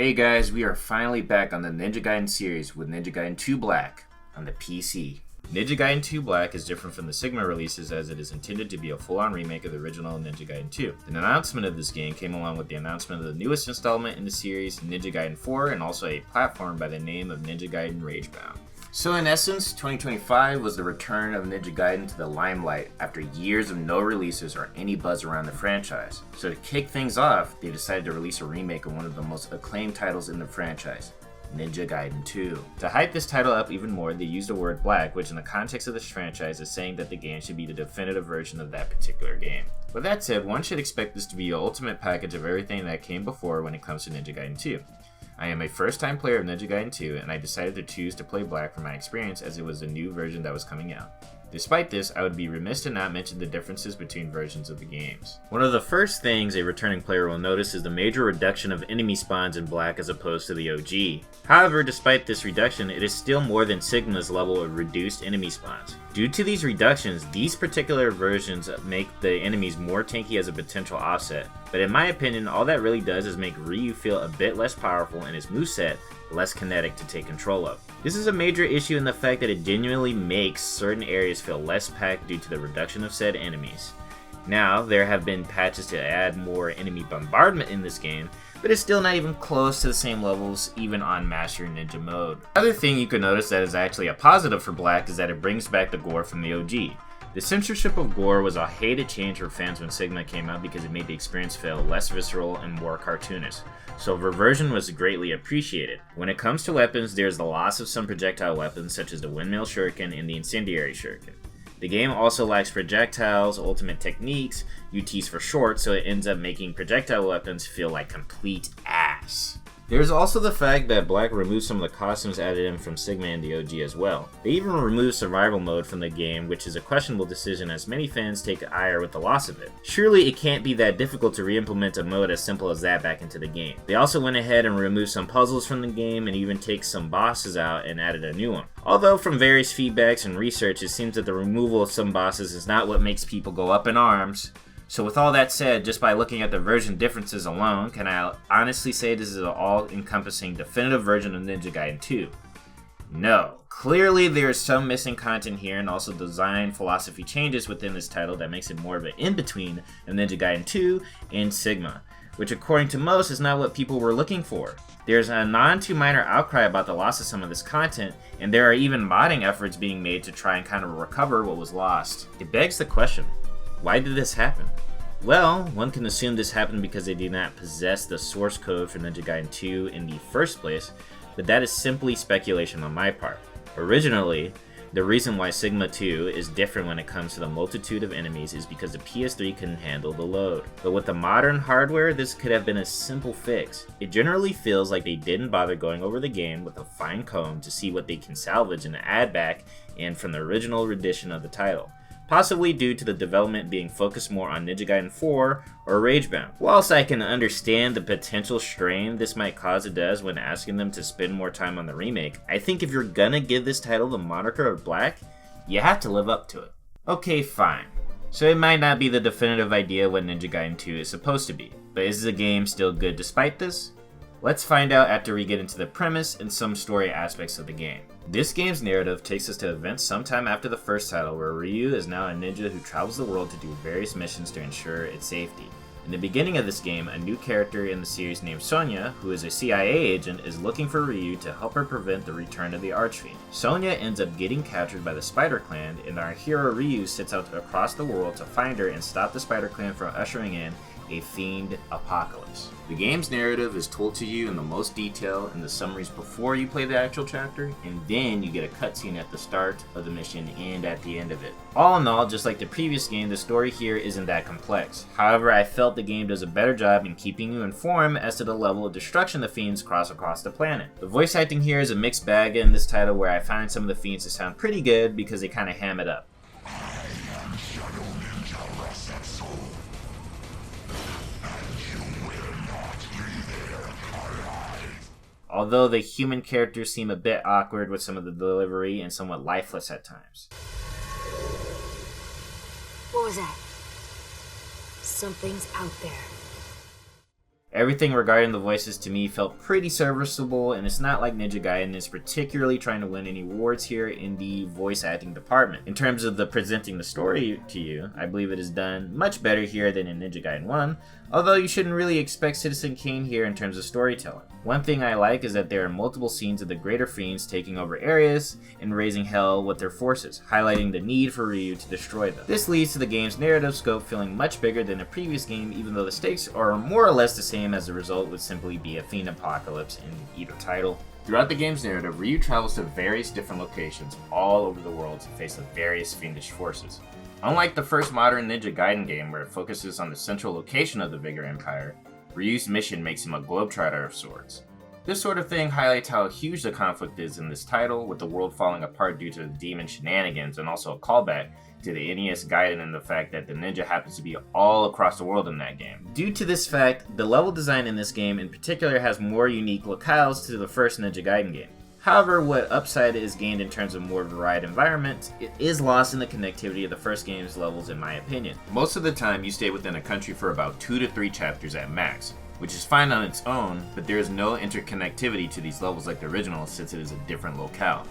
Hey guys, we are finally back on the Ninja Gaiden series with Ninja Gaiden 2 Black on the PC. Ninja Gaiden 2 Black is different from the Sigma releases as it is intended to be a full-on remake of the original Ninja Gaiden 2. The announcement of this game came along with the announcement of the newest installment in the series, Ninja Gaiden 4, and also a platform by the name of Ninja Gaiden Ragebound. So in essence, 2025 was the return of Ninja Gaiden to the limelight after years of no releases or any buzz around the franchise. So to kick things off, they decided to release a remake of one of the most acclaimed titles in the franchise, Ninja Gaiden 2. To hype this title up even more, they used the word black, which in the context of this franchise is saying that the game should be the definitive version of that particular game. With that said, one should expect this to be the ultimate package of everything that came before when it comes to Ninja Gaiden 2. I am a first-time player of Ninja Gaiden 2, and I decided to choose to play Black for my experience as it was the new version that was coming out. Despite this, I would be remiss to not mention the differences between versions of the games. One of the first things a returning player will notice is the major reduction of enemy spawns in Black as opposed to the OG. However, despite this reduction, it is still more than Sigma's level of reduced enemy spawns. Due to these reductions, these particular versions make the enemies more tanky as a potential offset, but in my opinion, all that really does is make Ryu feel a bit less powerful and his moveset less kinetic to take control of. This is a major issue in the fact that it genuinely makes certain areas feel less packed due to the reduction of said enemies. Now, there have been patches to add more enemy bombardment in this game, but it's still not even close to the same levels even on Master Ninja mode. Another thing you could notice that is actually a positive for Black is that it brings back the gore from the OG. The censorship of gore was a hated change for fans when Sigma came out because it made the experience feel less visceral and more cartoonish, so reversion was greatly appreciated. When it comes to weapons, there's the loss of some projectile weapons such as the windmill shuriken and the incendiary shuriken. The game also lacks projectiles, ultimate techniques, UTs for short, so it ends up making projectile weapons feel like complete ass. There's also the fact that Black removed some of the costumes added in from Sigma and the OG as well. They even removed survival mode from the game, which is a questionable decision as many fans take ire with the loss of it. Surely it can't be that difficult to re-implement a mode as simple as that back into the game. They also went ahead and removed some puzzles from the game and even take some bosses out and added a new one. Although from various feedbacks and research, it seems that the removal of some bosses is not what makes people go up in arms. So with all that said, just by looking at the version differences alone, can I honestly say this is an all-encompassing definitive version of Ninja Gaiden 2? No. Clearly there is some missing content here and also design philosophy changes within this title that makes it more of an in-between of Ninja Gaiden 2 and Sigma, which according to most is not what people were looking for. There's a non-too-minor outcry about the loss of some of this content, and there are even modding efforts being made to try and kind of recover what was lost. It begs the question, why did this happen? Well, one can assume this happened because they did not possess the source code for Ninja Gaiden 2 in the first place, but that is simply speculation on my part. Originally, the reason why Sigma 2 is different when it comes to the multitude of enemies is because the PS3 couldn't handle the load. But with the modern hardware, this could have been a simple fix. It generally feels like they didn't bother going over the game with a fine comb to see what they can salvage and add back in from the original rendition of the title. Possibly due to the development being focused more on Ninja Gaiden 4 or Ragebound. Whilst I can understand the potential strain this might cause it does when asking them to spend more time on the remake, I think if you're gonna give this title the moniker of Black, you have to live up to it. Okay, fine. So it might not be the definitive idea what Ninja Gaiden 2 is supposed to be, but is the game still good despite this? Let's find out after we get into the premise and some story aspects of the game. This game's narrative takes us to events sometime after the first title where Ryu is now a ninja who travels the world to do various missions to ensure its safety. In the beginning of this game, a new character in the series named Sonya, who is a CIA agent, is looking for Ryu to help her prevent the return of the Archfiend. Sonya ends up getting captured by the Spider Clan, and our hero Ryu sets out across the world to find her and stop the Spider Clan from ushering in a fiend apocalypse. The game's narrative is told to you in the most detail in the summaries before you play the actual chapter, and then you get a cutscene at the start of the mission and at the end of it. All in all, just like the previous game, the story here isn't that complex. However, I felt the game does a better job in keeping you informed as to the level of destruction the fiends cross across the planet. The voice acting here is a mixed bag in this title where I find some of the fiends to sound pretty good because they kind of ham it up. Although the human characters seem a bit awkward with some of the delivery and somewhat lifeless at times. What was that? Something's out there. Everything regarding the voices to me felt pretty serviceable, and it's not like Ninja Gaiden is particularly trying to win any awards here in the voice acting department. In terms of the presenting the story to you, I believe it is done much better here than in Ninja Gaiden 1, although you shouldn't really expect Citizen Kane here in terms of storytelling. One thing I like is that there are multiple scenes of the greater fiends taking over areas and raising hell with their forces, highlighting the need for Ryu to destroy them. This leads to the game's narrative scope feeling much bigger than a previous game, even though the stakes are more or less the same, as the result would simply be a fiend apocalypse in either title. Throughout the game's narrative, Ryu travels to various different locations all over the world to face the various fiendish forces. Unlike the first modern Ninja Gaiden game, where it focuses on the central location of the Vigor Empire, Ryu's mission makes him a globetrotter of sorts. This sort of thing highlights how huge the conflict is in this title, with the world falling apart due to the demon shenanigans, and also a callback to the NES Gaiden and the fact that the ninja happens to be all across the world in that game. Due to this fact, the level design in this game in particular has more unique locales to the first Ninja Gaiden game. However, what upside is gained in terms of more varied environments, it is lost in the connectivity of the first game's levels, in my opinion. Most of the time, you stay within a country for about 2 to 3 chapters at max, which is fine on its own, but there is no interconnectivity to these levels like the original, since it is a different locale.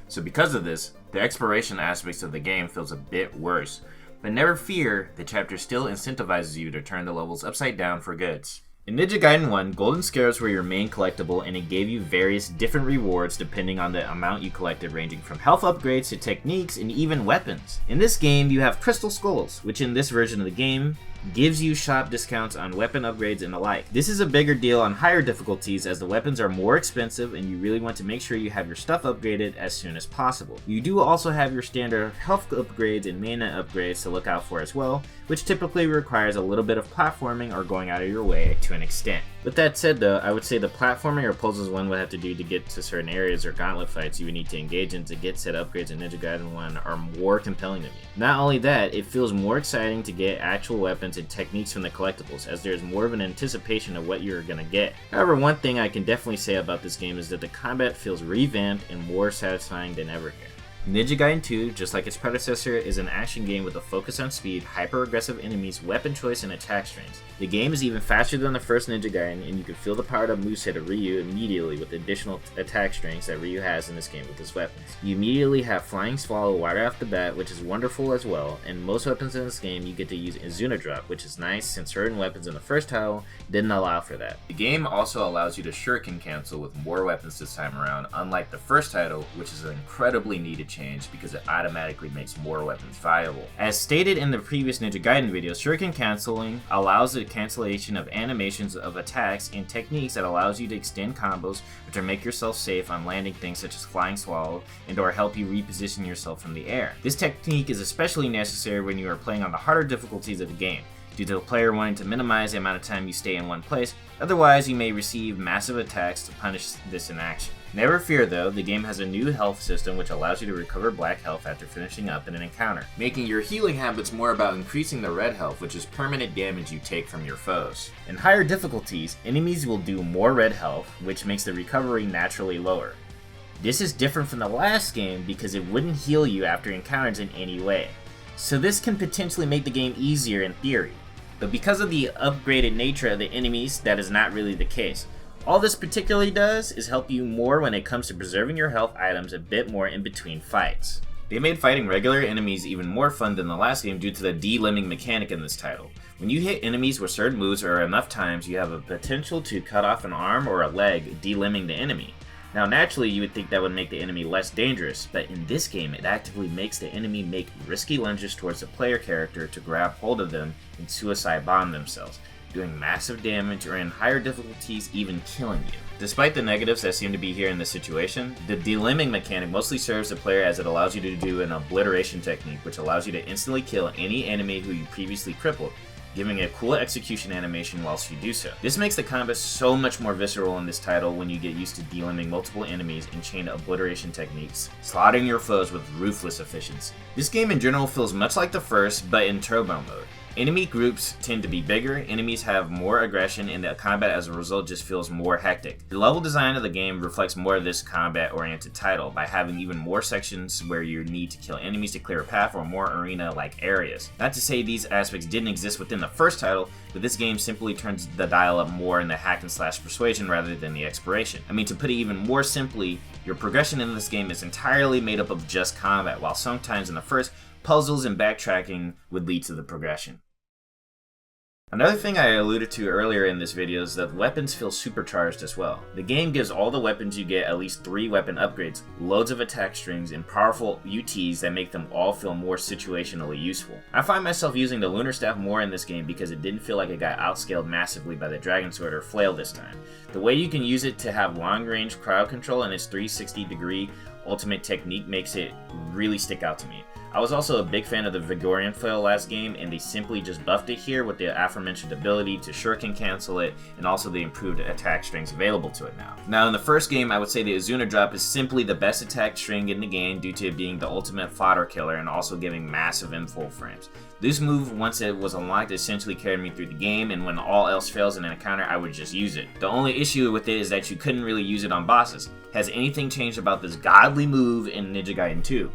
So because of this, the exploration aspects of the game feels a bit worse, but never fear, the chapter still incentivizes you to turn the levels upside down for goods. In Ninja Gaiden 1, golden scarabs were your main collectible, and it gave you various different rewards depending on the amount you collected, ranging from health upgrades to techniques and even weapons. In this game, you have crystal skulls, which in this version of the game gives you shop discounts on weapon upgrades and the like. This is a bigger deal on higher difficulties, as the weapons are more expensive and you really want to make sure you have your stuff upgraded as soon as possible. You do also have your standard health upgrades and mana upgrades to look out for as well, which typically requires a little bit of platforming or going out of your way to an extent. With that said though, I would say the platforming or puzzles one would have to do to get to certain areas or gauntlet fights you would need to engage in to get said upgrades in Ninja Gaiden 1 are more compelling to me. Not only that, it feels more exciting to get actual weapons and techniques from the collectibles, as there's more of an anticipation of what you're gonna get. However, one thing I can definitely say about this game is that the combat feels revamped and more satisfying than ever here. Ninja Gaiden 2, just like its predecessor, is an action game with a focus on speed, hyper-aggressive enemies, weapon choice, and attack strings. The game is even faster than the first Ninja Gaiden, and you can feel the powered-up moveset of Ryu immediately with additional attack strings that Ryu has in this game with his weapons. You immediately have Flying Swallow right off the bat, which is wonderful as well, and most weapons in this game you get to use Izuna Drop, which is nice since certain weapons in the first title didn't allow for that. The game also allows you to shuriken cancel with more weapons this time around, unlike the first title, which is an incredibly needed change because it automatically makes more weapons viable. As stated in the previous Ninja Gaiden video, shuriken canceling allows the cancellation of animations of attacks and techniques that allows you to extend combos or to make yourself safe on landing things such as Flying Swallow and or help you reposition yourself from the air. This technique is especially necessary when you are playing on the harder difficulties of the game, due to the player wanting to minimize the amount of time you stay in one place, otherwise you may receive massive attacks to punish this in action. Never fear though, the game has a new health system which allows you to recover black health after finishing up in an encounter, making your healing habits more about increasing the red health, which is permanent damage you take from your foes. In higher difficulties, enemies will do more red health, which makes the recovery naturally lower. This is different from the last game because it wouldn't heal you after encounters in any way, so this can potentially make the game easier in theory. But because of the upgraded nature of the enemies, that is not really the case. All this particularly does is help you more when it comes to preserving your health items a bit more in between fights. They made fighting regular enemies even more fun than the last game due to the de-limbing mechanic in this title. When you hit enemies with certain moves or enough times, you have a potential to cut off an arm or a leg, de-limbing the enemy. Now naturally you would think that would make the enemy less dangerous, but in this game it actively makes the enemy make risky lunges towards the player character to grab hold of them and suicide bomb themselves, doing massive damage or in higher difficulties even killing you. Despite the negatives that seem to be here in this situation, the de-limbing mechanic mostly serves the player as it allows you to do an obliteration technique which allows you to instantly kill any enemy who you previously crippled, giving a cool execution animation whilst you do so. This makes the combat so much more visceral in this title when you get used to de-limbing multiple enemies and chain obliteration techniques, slaughtering your foes with ruthless efficiency. This game in general feels much like the first, but in turbo mode. Enemy groups tend to be bigger, enemies have more aggression, and the combat as a result just feels more hectic. The level design of the game reflects more of this combat-oriented title by having even more sections where you need to kill enemies to clear a path or more arena-like areas. Not to say these aspects didn't exist within the first title, but this game simply turns the dial up more in the hack and slash persuasion rather than the exploration. I mean, to put it even more simply, your progression in this game is entirely made up of just combat, while sometimes in the first, puzzles and backtracking would lead to the progression. Another thing I alluded to earlier in this video is that weapons feel supercharged as well. The game gives all the weapons you get at least 3 weapon upgrades, loads of attack strings, and powerful UTs that make them all feel more situationally useful. I find myself using the Lunar Staff more in this game because it didn't feel like it got outscaled massively by the Dragon Sword or Flail this time. The way you can use it to have long range crowd control and its 360-degree ultimate technique makes it really stick out to me. I was also a big fan of the Vigorian Flail last game, and they simply just buffed it here with the aforementioned ability to shuriken cancel it, and also the improved attack strings available to it now. Now in the first game, I would say the Azuna drop is simply the best attack string in the game due to it being the ultimate fodder killer and also giving massive info frames. This move, once it was unlocked, essentially carried me through the game, and when all else fails in an encounter, I would just use it. The only issue with it is that you couldn't really use it on bosses. Has anything changed about this godly move in Ninja Gaiden 2?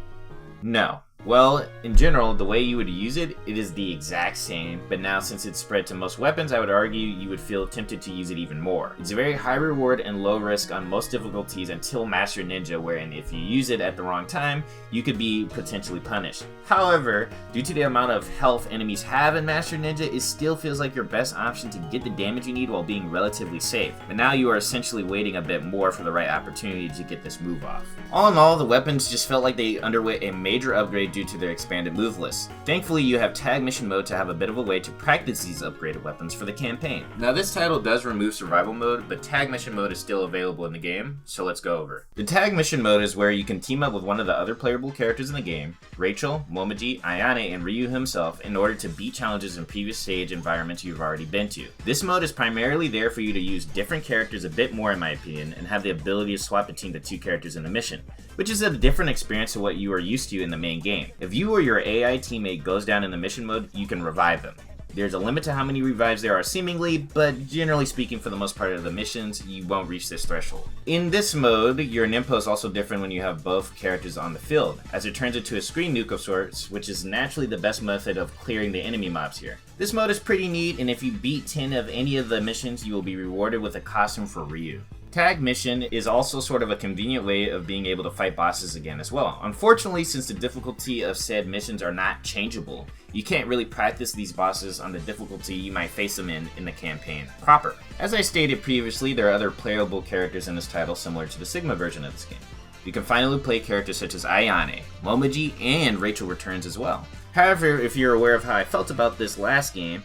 No. Well, in general, the way you would use it, it is the exact same, but now since it's spread to most weapons, I would argue you would feel tempted to use it even more. It's a very high reward and low risk on most difficulties until Master Ninja, wherein if you use it at the wrong time, you could be potentially punished. However, due to the amount of health enemies have in Master Ninja, it still feels like your best option to get the damage you need while being relatively safe. But now you are essentially waiting a bit more for the right opportunity to get this move off. All in all, the weapons just felt like they underwent a major upgrade due to their expanded move list. Thankfully, you have tag mission mode to have a bit of a way to practice these upgraded weapons for the campaign. Now this title does remove survival mode, but tag mission mode is still available in the game, so let's go over. The tag mission mode is where you can team up with one of the other playable characters in the game, Rachel, Momiji, Ayane, and Ryu himself, in order to beat challenges in previous stage environments you've already been to. This mode is primarily there for you to use different characters a bit more in my opinion, and have the ability to swap between the 2 characters in the mission, which is a different experience to what you are used to in the main game. If you or your AI teammate goes down in the mission mode, you can revive them. There's a limit to how many revives there are seemingly, but generally speaking for the most part of the missions, you won't reach this threshold. In this mode, your Ninpo is also different when you have both characters on the field, as it turns into a screen nuke of sorts, which is naturally the best method of clearing the enemy mobs here. This mode is pretty neat, and if you beat 10 of any of the missions, you will be rewarded with a costume for Ryu. Tag mission is also sort of a convenient way of being able to fight bosses again as well. Unfortunately, since the difficulty of said missions are not changeable, you can't really practice these bosses on the difficulty you might face them in the campaign proper. As I stated previously, there are other playable characters in this title similar to the Sigma version of this game. You can finally play characters such as Ayane, Momiji, and Rachel returns as well. However, if you're aware of how I felt about this last game,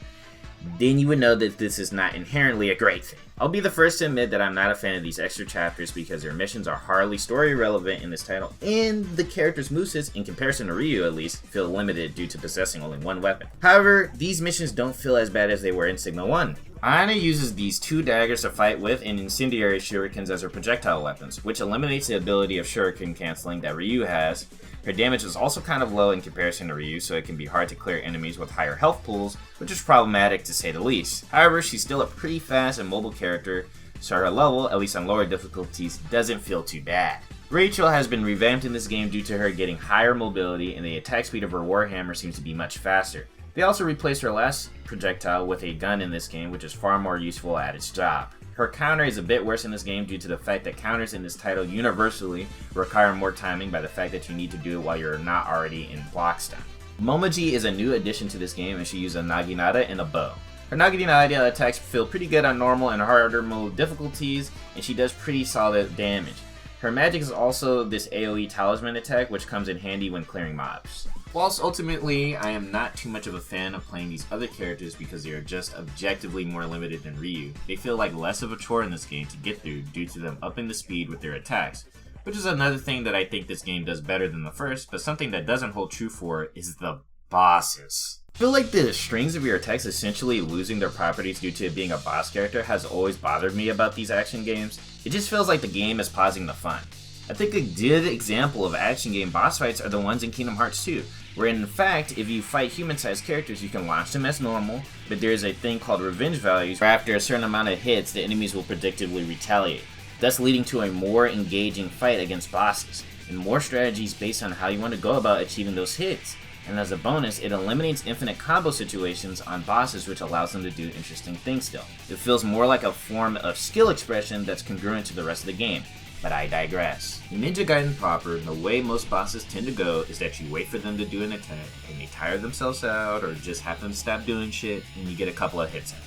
then you would know that this is not inherently a great thing. I'll be the first to admit that I'm not a fan of these extra chapters because their missions are hardly story relevant in this title, and the character's movesets, in comparison to Ryu at least, feel limited due to possessing only one weapon. However, these missions don't feel as bad as they were in Sigma 1. Ayane uses these 2 daggers to fight with and incendiary shurikens as her projectile weapons, which eliminates the ability of shuriken canceling that Ryu has. Her damage is also kind of low in comparison to Ryu, so it can be hard to clear enemies with higher health pools, which is problematic to say the least. However, she's still a pretty fast and mobile character, so her level, at least on lower difficulties, doesn't feel too bad. Rachel has been revamped in this game due to her getting higher mobility, and the attack speed of her warhammer seems to be much faster. They also replaced her last projectile with a gun in this game, which is far more useful at its job. Her counter is a bit worse in this game due to the fact that counters in this title universally require more timing by the fact that you need to do it while you're not already in block stun. Momiji is a new addition to this game and she uses a naginata and a bow. Her naginata attacks feel pretty good on normal and harder mode difficulties, and she does pretty solid damage. Her magic is also this AoE talisman attack, which comes in handy when clearing mobs. Whilst ultimately, I am not too much of a fan of playing these other characters because they are just objectively more limited than Ryu, they feel like less of a chore in this game to get through due to them upping the speed with their attacks, which is another thing that I think this game does better than the first, but something that doesn't hold true for it is the bosses. I feel like the strings of your attacks essentially losing their properties due to it being a boss character has always bothered me about these action games. It just feels like the game is pausing the fun. I think a good example of action game boss fights are the ones in Kingdom Hearts 2, where in fact, if you fight human-sized characters, you can launch them as normal, but there is a thing called revenge values, where after a certain amount of hits, the enemies will predictably retaliate, thus leading to a more engaging fight against bosses, and more strategies based on how you want to go about achieving those hits. And as a bonus, it eliminates infinite combo situations on bosses, which allows them to do interesting things still. It feels more like a form of skill expression that's congruent to the rest of the game. But I digress. In Ninja Gaiden proper, the way most bosses tend to go is that you wait for them to do an attack, and they tire themselves out or just happen to stop doing shit, and you get a couple of hits in.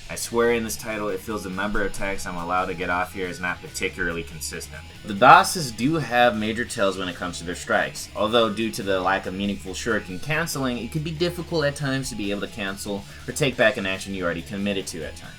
I swear in this title it feels the number of attacks I'm allowed to get off here is not particularly consistent. The bosses do have major tells when it comes to their strikes, although due to the lack of meaningful shuriken canceling, it can be difficult at times to be able to cancel or take back an action you already committed to at times.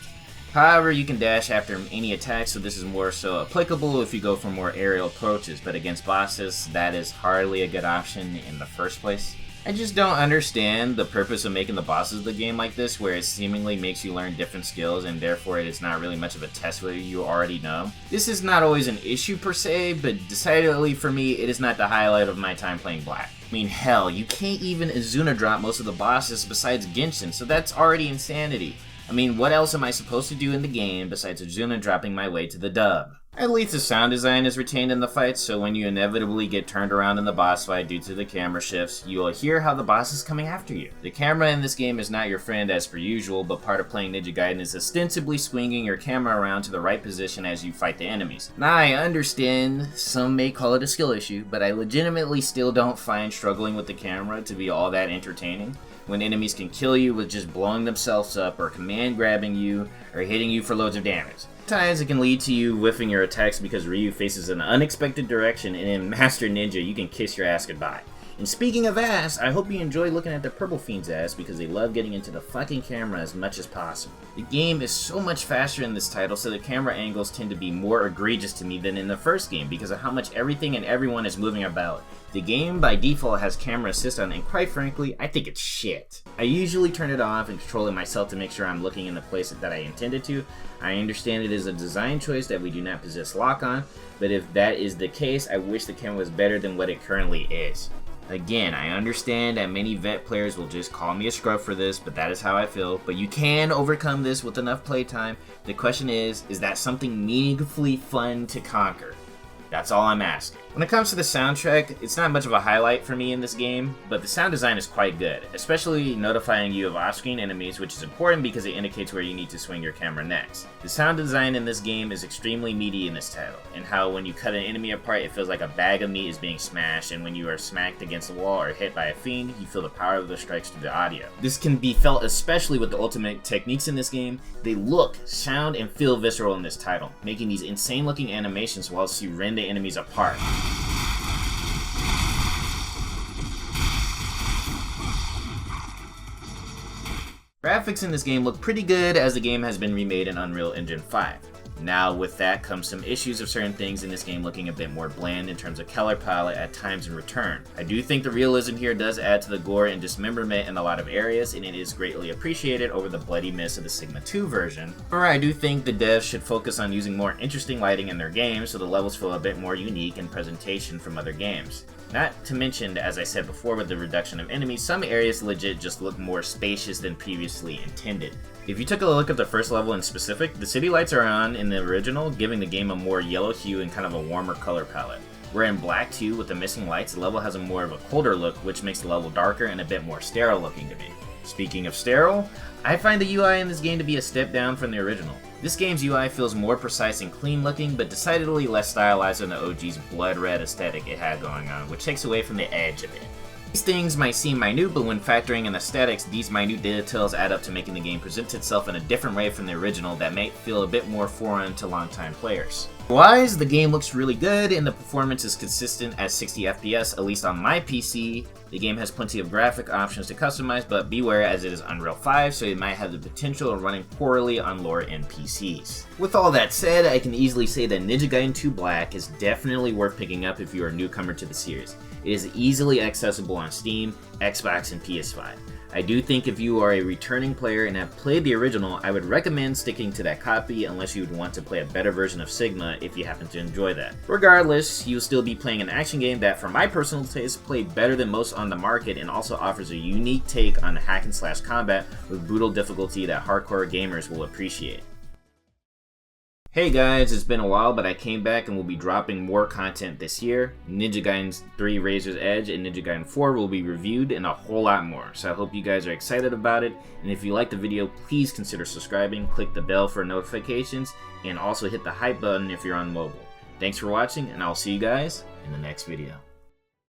However, you can dash after any attack, so this is more so applicable if you go for more aerial approaches, but against bosses, that is hardly a good option in the first place. I just don't understand the purpose of making the bosses of the game like this, where it seemingly makes you learn different skills and therefore it is not really much of a test whether you already know. This is not always an issue per se, but decidedly for me, it is not the highlight of my time playing Black. I mean, hell, you can't even Izuna drop most of the bosses besides Genshin, so that's already insanity. I mean, what else am I supposed to do in the game besides Izuna dropping my way to the dub? At least the sound design is retained in the fights, so when you inevitably get turned around in the boss fight due to the camera shifts, you will hear how the boss is coming after you. The camera in this game is not your friend as per usual, but part of playing Ninja Gaiden is ostensibly swinging your camera around to the right position as you fight the enemies. Now I understand, some may call it a skill issue, but I legitimately still don't find struggling with the camera to be all that entertaining, when enemies can kill you with just blowing themselves up or command grabbing you or hitting you for loads of damage. Sometimes it can lead to you whiffing your attacks because Ryu faces an unexpected direction, and in Master Ninja you can kiss your ass goodbye. And speaking of ass, I hope you enjoy looking at the Purple Fiend's ass because they love getting into the fucking camera as much as possible. The game is so much faster in this title, so the camera angles tend to be more egregious to me than in the first game because of how much everything and everyone is moving about. The game by default has camera assist on, and quite frankly, I think it's shit. I usually turn it off and control it myself to make sure I'm looking in the place that I intended to. I understand it is a design choice that we do not possess lock on, but if that is the case, I wish the camera was better than what it currently is. Again, I understand that many vet players will just call me a scrub for this, but that is how I feel. But you can overcome this with enough playtime. The question is that something meaningfully fun to conquer? That's all I'm asking. When it comes to the soundtrack, it's not much of a highlight for me in this game, but the sound design is quite good, especially notifying you of off-screen enemies, which is important because it indicates where you need to swing your camera next. The sound design in this game is extremely meaty in this title, and how when you cut an enemy apart, it feels like a bag of meat is being smashed, and when you are smacked against a wall or hit by a fiend, you feel the power of the strikes through the audio. This can be felt especially with the ultimate techniques in this game. They look, sound, and feel visceral in this title, making these insane looking animations whilst you rend the enemies apart. Graphics in this game look pretty good as the game has been remade in Unreal Engine 5. Now with that comes some issues of certain things in this game looking a bit more bland in terms of color palette at times in return. I do think the realism here does add to the gore and dismemberment in a lot of areas, and it is greatly appreciated over the bloody mess of the Sigma 2 version. However, I do think the devs should focus on using more interesting lighting in their games so the levels feel a bit more unique in presentation from other games. Not to mention, as I said before with the reduction of enemies, some areas legit just look more spacious than previously intended. If you took a look at the first level in specific, the city lights are on in the original, giving the game a more yellow hue and kind of a warmer color palette. Where in Black 2, with the missing lights, the level has a more of a colder look, which makes the level darker and a bit more sterile looking to me. Speaking of sterile, I find the UI in this game to be a step down from the original. This game's UI feels more precise and clean looking, but decidedly less stylized than the OG's blood red aesthetic it had going on, which takes away from the edge of it. These things might seem minute, but when factoring in aesthetics, these minute details add up to making the game present itself in a different way from the original that may feel a bit more foreign to longtime players. Otherwise, the game looks really good and the performance is consistent at 60 FPS, at least on my PC. The game has plenty of graphic options to customize, but beware as it is Unreal 5, so it might have the potential of running poorly on lower-end PCs. With all that said, I can easily say that Ninja Gaiden 2 Black is definitely worth picking up if you are a newcomer to the series. It is easily accessible on Steam, Xbox, and PS5. I do think if you are a returning player and have played the original, I would recommend sticking to that copy unless you would want to play a better version of Sigma if you happen to enjoy that. Regardless, you'll still be playing an action game that, for my personal taste, played better than most on the market and also offers a unique take on hack and slash combat with brutal difficulty that hardcore gamers will appreciate. Hey guys, it's been a while, but I came back and will be dropping more content this year. Ninja Gaiden 3 Razor's Edge and Ninja Gaiden 4 will be reviewed and a whole lot more, so I hope you guys are excited about it. And if you like the video, please consider subscribing, click the bell for notifications, and also hit the hype button if you're on mobile. Thanks for watching, and I'll see you guys in the next video.